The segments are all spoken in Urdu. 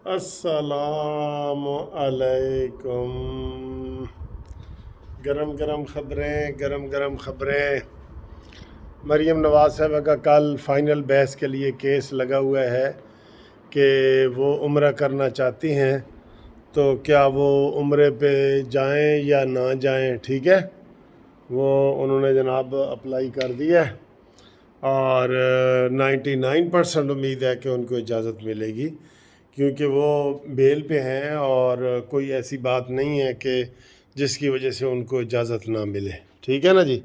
السلام علیکم۔ گرم گرم خبریں، گرم گرم خبریں۔ مریم نواز صاحبہ کا کل فائنل بحث کے لیے کیس لگا ہوا ہے کہ وہ عمرہ کرنا چاہتی ہیں، تو کیا وہ عمرے پہ جائیں یا نہ جائیں؟ ٹھیک ہے، وہ انہوں نے جناب اپلائی کر دیا ہے اور 99% امید ہے کہ ان کو اجازت ملے گی، کیونکہ وہ بیل پہ ہیں اور کوئی ایسی بات نہیں ہے کہ جس کی وجہ سے ان کو اجازت نہ ملے۔ ٹھیک ہے نا جی،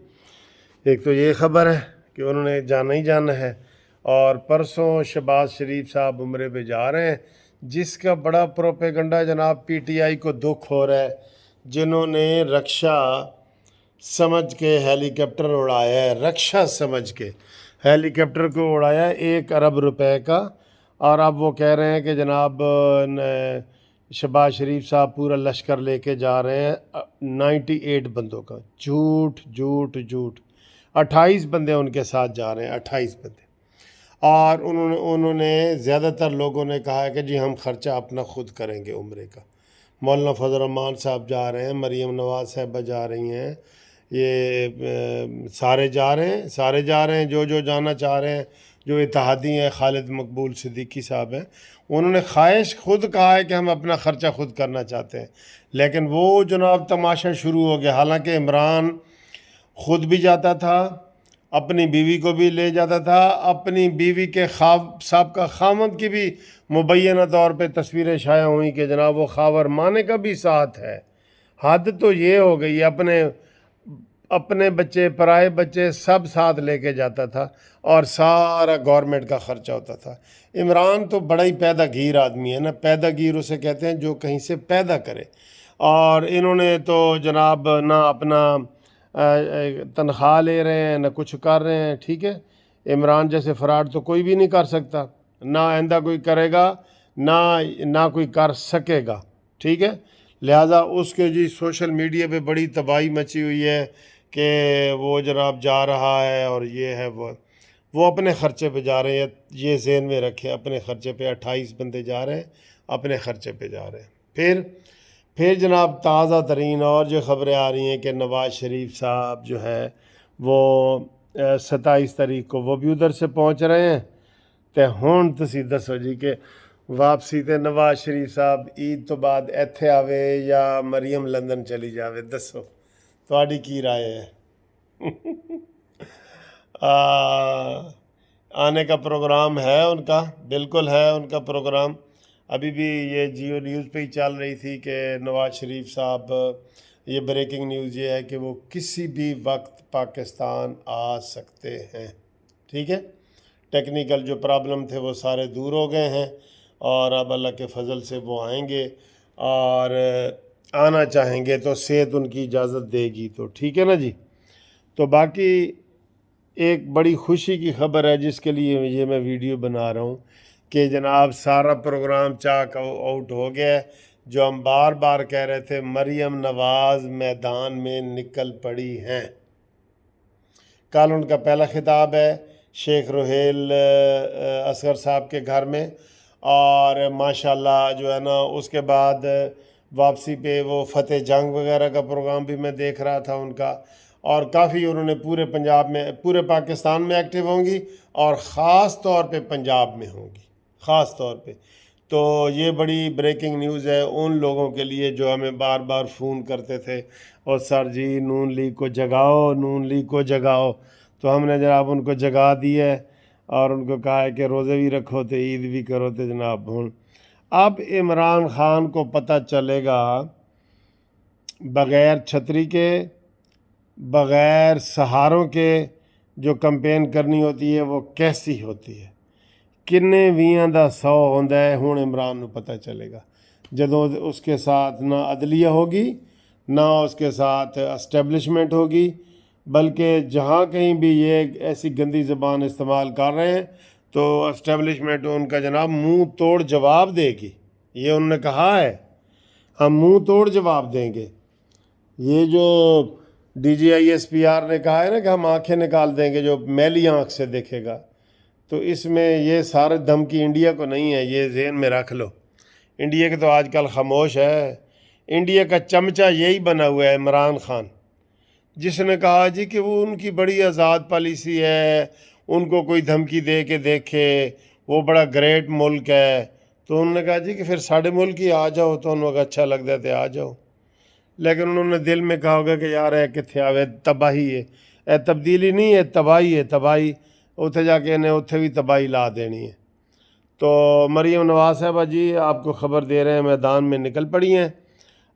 ایک تو یہ خبر ہے کہ انہوں نے جانا ہی جانا ہے، اور پرسوں شہباز شریف صاحب عمرے پہ جا رہے ہیں، جس کا بڑا پروپیگنڈا جناب پی ٹی آئی کو دکھ ہو رہا ہے، جنہوں نے رکشا سمجھ کے ہیلی کاپٹر اڑایا ہے، رکشا سمجھ کے ہیلی کاپٹر کو اڑایا ہے 1 ارب روپے کا، اور اب وہ کہہ رہے ہیں کہ جناب شہباز شریف صاحب پورا لشکر لے کے جا رہے ہیں 98 بندوں کا۔ جھوٹ جھوٹ جھوٹ، 28 بندے ان کے ساتھ جا رہے ہیں، 28 بندے، اور انہوں نے زیادہ تر لوگوں نے کہا ہے کہ جی ہم خرچہ اپنا خود کریں گے عمرے کا۔ مولانا فضل الرحمان صاحب جا رہے ہیں، مریم نواز صاحبہ جا رہی ہیں، یہ سارے جا رہے ہیں جو جانا چاہ رہے ہیں، جو اتحادی ہیں، خالد مقبول صدیقی صاحب ہیں، انہوں نے خواہش خود کہا ہے کہ ہم اپنا خرچہ خود کرنا چاہتے ہیں، لیکن وہ جناب تماشا شروع ہو گیا۔ حالانکہ عمران خود بھی جاتا تھا، اپنی بیوی کو بھی لے جاتا تھا، اپنی بیوی کے سابقہ خاوند کی بھی مبینہ طور پہ تصویریں شائع ہوئیں کہ جناب وہ خاور مانے کا بھی ساتھ ہے۔ حد تو یہ ہو گئی، اپنے بچے، پرائے بچے سب ساتھ لے کے جاتا تھا، اور سارا گورنمنٹ کا خرچہ ہوتا تھا۔ عمران تو بڑا ہی پیدا گیر آدمی ہے نا، پیدا گیر اسے کہتے ہیں جو کہیں سے پیدا کرے، اور انہوں نے تو جناب نہ اپنا تنخواہ لے رہے ہیں، نہ کچھ کر رہے ہیں۔ ٹھیک ہے، عمران جیسے فراڈ تو کوئی بھی نہیں کر سکتا، نہ آئندہ کوئی کرے گا، نہ کوئی کر سکے گا۔ ٹھیک ہے، لہٰذا اس کے جی سوشل میڈیا پہ بڑی تباہی مچی ہوئی ہے کہ وہ جناب جا رہا ہے، اور یہ ہے وہ اپنے خرچے پہ جا رہے ہیں، یہ ذہن میں رکھے، اپنے خرچے پہ 28 بندے جا رہے ہیں، اپنے خرچے پہ جا رہے ہیں۔ پھر جناب تازہ ترین اور جو خبریں آ رہی ہیں کہ نواز شریف صاحب جو ہے وہ 27 تاریخ کو وہ بھی ادھر سے پہنچ رہے ہیں، تے ہون تسی دسو جی کہ واپسی تے نواز شریف صاحب عید تو بعد ایتھے آوے یا مریم لندن چلی جاوے؟ دسو تہاڈی کی رائے ہے؟ آنے کا پروگرام ہے ان کا، بالکل ہے ان کا پروگرام۔ ابھی بھی یہ جیو نیوز پہ ہی چل رہی تھی کہ نواز شریف صاحب، یہ بریکنگ نیوز یہ ہے کہ وہ کسی بھی وقت پاکستان آ سکتے ہیں۔ ٹھیک ہے، ٹیکنیکل جو پرابلم تھے وہ سارے دور ہو گئے ہیں، اور اب اللہ کے فضل سے وہ آئیں گے، اور آنا چاہیں گے تو صحت ان کی اجازت دے گی تو ٹھیک ہے نا جی۔ تو باقی ایک بڑی خوشی کی خبر ہے جس کے لیے یہ میں ویڈیو بنا رہا ہوں کہ جناب سارا پروگرام چاک آؤٹ ہو گیا ہے۔ جو ہم بار بار کہہ رہے تھے، مریم نواز میدان میں نکل پڑی ہیں۔ کل ان کا پہلا خطاب ہے شیخ روہیل اصغر صاحب کے گھر میں، اور ماشاءاللہ جو ہے نا اس کے بعد واپسی پہ وہ فتح جنگ وغیرہ کا پروگرام بھی میں دیکھ رہا تھا ان کا، اور کافی انہوں نے پورے پنجاب میں، پورے پاکستان میں ایکٹیو ہوں گی، اور خاص طور پہ پنجاب میں ہوں گی، خاص طور پہ۔ تو یہ بڑی بریکنگ نیوز ہے ان لوگوں کے لیے جو ہمیں بار بار فون کرتے تھے، اور سر جی نون لیگ کو جگاؤ، نون لیگ کو جگاؤ، تو ہم نے جناب ان کو جگا دی ہے، اور ان کو کہا ہے کہ روزے بھی رکھو تے عید بھی کرو تے جناب۔ اب عمران خان کو پتہ چلے گا بغیر چھتری کے، بغیر سہاروں کے جو کمپین کرنی ہوتی ہے وہ کیسی ہوتی ہے، کنے 20 دا 100 ہوندہ ہے۔ ہوں عمران نو پتہ چلے گا جدوں اس کے ساتھ نہ عدلیہ ہوگی، نہ اس کے ساتھ اسٹیبلشمنٹ ہوگی، بلکہ جہاں کہیں بھی یہ ایسی گندی زبان استعمال کر رہے ہیں تو اسٹیبلشمنٹ ان کا جناب منہ توڑ جواب دے گی۔ یہ انہوں نے کہا ہے، ہم منہ توڑ جواب دیں گے۔ یہ جو D G I S P R نے کہا ہے نا کہ ہم آنکھیں نکال دیں گے جو میلی آنکھ سے دیکھے گا، تو اس میں یہ سارے دھمکی انڈیا کو نہیں ہے، یہ ذہن میں رکھ لو۔ انڈیا کے تو آج کل خاموش ہے. انڈیا کا چمچہ یہی بنا ہوا ہے عمران خان، جس نے کہا جی کہ وہ ان کی بڑی آزاد پالیسی ہے، ان کو کوئی دھمکی دے کے دیکھے، وہ بڑا گریٹ ملک ہے. تو انہوں نے کہا جی کہ پھر ساڑھے ملک ہی آ جاؤ، تو انہوں نے اچھا لگتا ہے آ جاؤ. لیکن انہوں نے دل میں کہا ہوگا کہ یار ہے کتنے آوے تباہی ہے، اے تبدیلی نہیں ہے، تباہی ہے، تباہی اتنے جا کے انہیں اتنے بھی تباہی لا دینی ہے. تو مریم نواز صاحبہ جی آپ کو خبر دے رہے ہیں میدان میں نکل پڑی ہیں،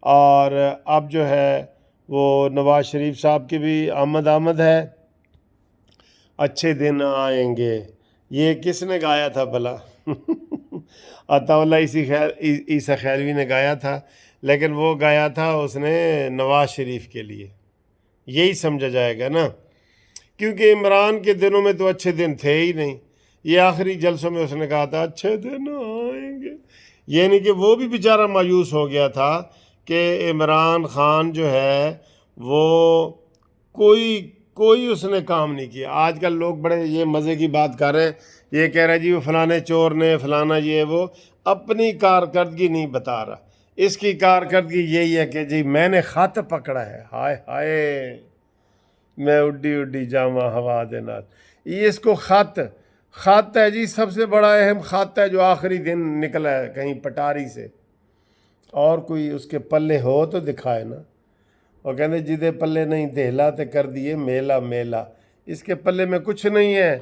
اور اب جو ہے وہ نواز شریف صاحب کی بھی آمد ہے. اچھے دن آئیں گے، یہ کس نے گایا تھا بھلا؟ عطا اللہ عیسیٰ خیروی نے گایا تھا، لیکن وہ گایا تھا اس نے نواز شریف کے لیے. یہی سمجھا جائے گا نا، کیونکہ عمران کے دنوں میں تو اچھے دن تھے ہی نہیں. یہ آخری جلسوں میں اس نے کہا تھا اچھے دن آئیں گے، یعنی کہ وہ بھی بیچارہ مایوس ہو گیا تھا کہ عمران خان جو ہے وہ کوئی اس نے کام نہیں کیا. آج کل لوگ بڑے یہ مزے کی بات کر رہے ہیں، یہ کہہ رہے ہیں جی وہ فلانے چور نے فلانا یہ وہ، اپنی کارکردگی نہیں بتا رہا. اس کی کارکردگی یہی ہے کہ جی میں نے خط پکڑا ہے، ہائے ہائے میں اڈی جاواں ہوا دے نال. یہ اس کو خط ہے جی، سب سے بڑا اہم خط ہے جو آخری دن نکلا ہے کہیں پٹاری سے. اور کوئی اس کے پلے ہو تو دکھائے نا. اور کہتے جدے پلے نہیں دہلا تے کر دیے میلا میلا. اس کے پلے میں کچھ نہیں ہے،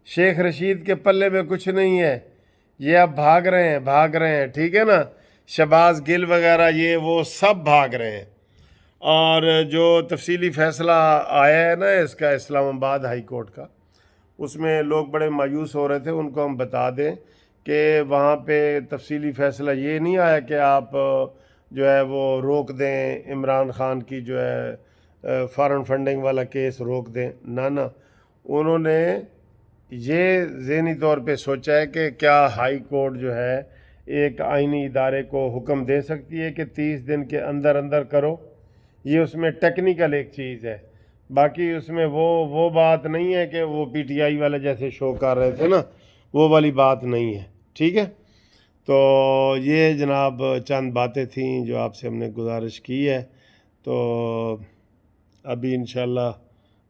شیخ رشید کے پلے میں کچھ نہیں ہے. یہ اب بھاگ رہے ہیں ٹھیک ہے نا. شہباز گل وغیرہ یہ وہ سب بھاگ رہے ہیں. اور جو تفصیلی فیصلہ آیا ہے نا اس کا اسلام آباد ہائی کورٹ کا، اس میں لوگ بڑے مایوس ہو رہے تھے. ان کو ہم بتا دیں کہ وہاں پہ تفصیلی فیصلہ یہ نہیں آیا کہ آپ جو ہے وہ روک دیں عمران خان کی جو ہے فارن فنڈنگ والا کیس روک دیں. نہ انہوں نے یہ ذہنی طور پہ سوچا ہے کہ کیا ہائی کورٹ جو ہے ایک آئینی ادارے کو حکم دے سکتی ہے کہ 30 دن کے اندر کرو. یہ اس میں ٹیکنیکل ایک چیز ہے، باقی اس میں وہ بات نہیں ہے کہ وہ پی ٹی آئی والے جیسے شو کر رہے تھے نا، وہ والی بات نہیں ہے. ٹھیک ہے، تو یہ جناب چند باتیں تھیں جو آپ سے ہم نے گزارش کی ہے. تو ابھی انشاءاللہ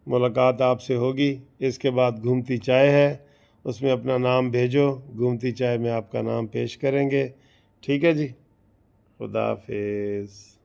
ملاقات آپ سے ہوگی. اس کے بعد گھومتی چائے ہے، اس میں اپنا نام بھیجو، گھومتی چائے میں آپ کا نام پیش کریں گے. ٹھیک ہے جی، خدا حافظ.